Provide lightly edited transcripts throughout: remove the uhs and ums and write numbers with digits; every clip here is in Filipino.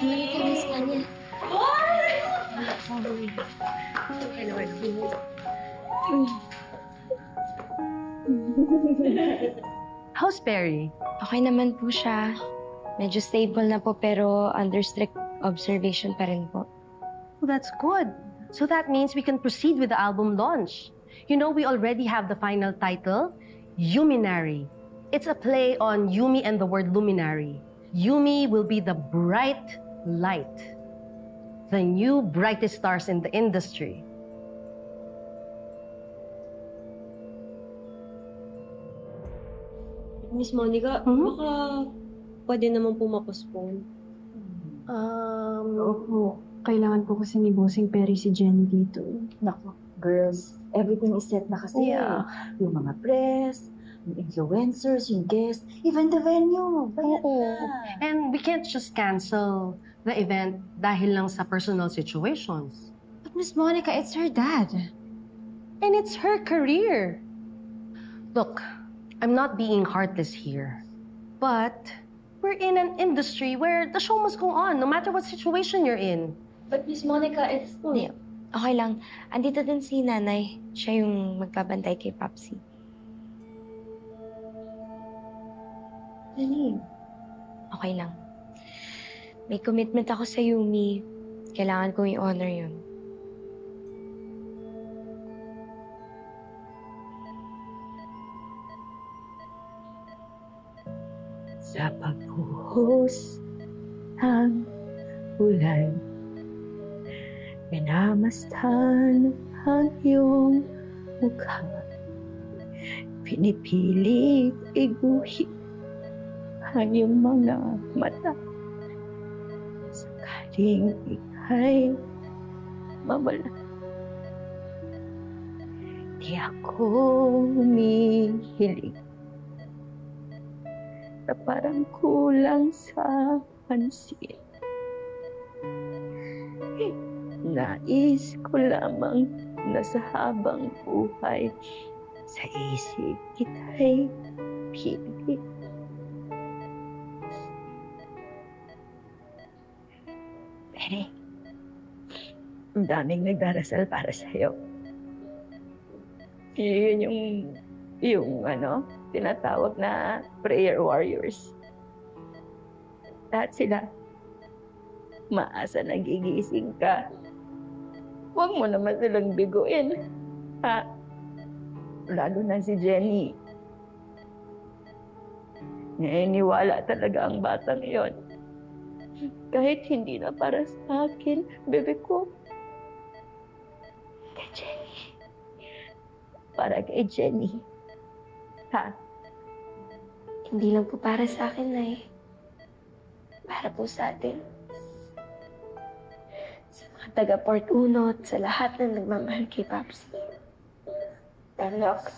Sige, Miss Anya. How's Perry? Okay naman po siya. Medyo stable na po pero under strict observation pa rin po. Well, that's good. So that means we can proceed with the album launch. You know, we already have the final title, Yuminary. It's a play on Yumi and the word luminary. Yumi will be the bright light, the new brightest stars in the industry. Miss Monica, baka pwede naman po ma-postpone. Opo. Kailangan po kasi ni Bossing Perry si Jenny dito. Nako, girls, everything is set na kasi. Yeah. Yung mga press, yung influencers, yung guests, even the venue. Bayad na. And we can't just cancel the event dahil lang sa personal situations. But Miss Monica, it's her dad. And it's her career. Look, I'm not being heartless here, but we're in an industry where the show must go on no matter what situation you're in. But Miss Monica, it's... Hindi. Okay lang. Andito din si nanay. Siya yung magbabantay kay Papsi. Nani? Okay lang. May commitment ako sa Yumi. Kailangan kong i-honor yun. Sa pagbuhos ng ulan, minamastan ang iyong mukha. Pinipilit iguhit ang iyong mga mata. Sakaling ika'y mawala. Di ako humihiling na parang kulang sa pansin. Nais ko lamang na sa habang buhay sa isip kita'y pilit. Pere, ang daming nagdarasal para sa'yo. Yun yung tinatawag na prayer warriors. Lahat sila, maasa nagigising ka. Huwag mo naman silang biguin. Ha? Lalo na si Jenny. Naniniwala talaga ang batang yon. Kahit hindi na para sa akin, bebe ko. Kay Jenny. Para kay Jenny. Ha? Hindi lang po para sa akin, Nay. Para po sa atin. Sa mga taga-Port Uno at sa lahat na nagmamahal kay Papsi. Anak,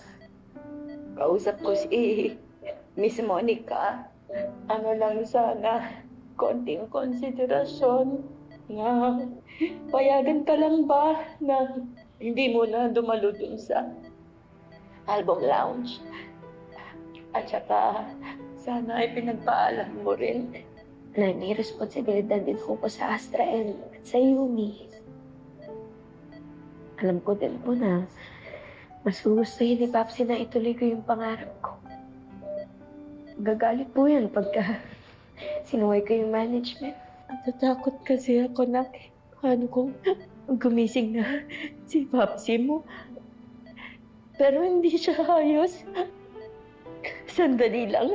kausap ko si Miss Monica. Ano lang sana, konting konsiderasyon na payagan ka lang ba na hindi mo na dumalo dun sa album lounge. At saka, sana ay pinagpaalam mo rin. Na may responsibilidad din po sa Astra and sa Yumi. Alam ko din po na mas gugustuhin ni Papsi na ituloy ko yung pangarap ko. Gagalit po yan pagka sinuway ko yung management. Natatakot kasi ako na paano kung gumising na si Papsi mo. Pero hindi siya ayos. Sandali lang.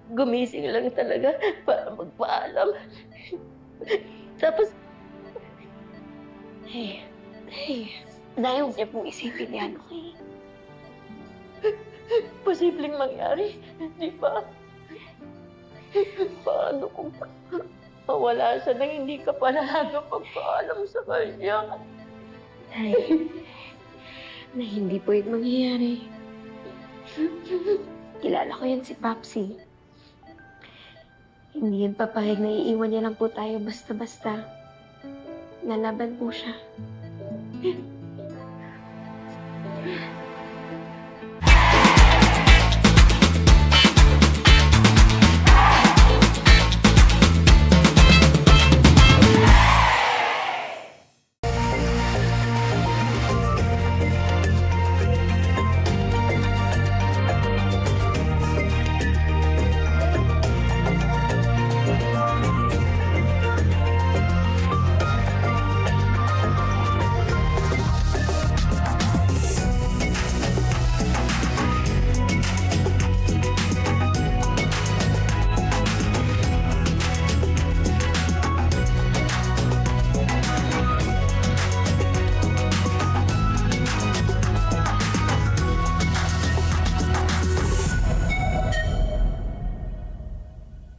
Gumising lang talaga para magpaalam. Tapos, Hey, Nay, huwag niya pong isipin yan, okay? posibleng mangyari, di ba? Paano kung mawala siya na hindi ka pala nagpapaalam sa kanya? Na hindi po yun mangyayari. Kilala ko yan si Papsi. Hindi yan papayag na iiwan niya lang po tayo basta-basta. Nalaban po siya.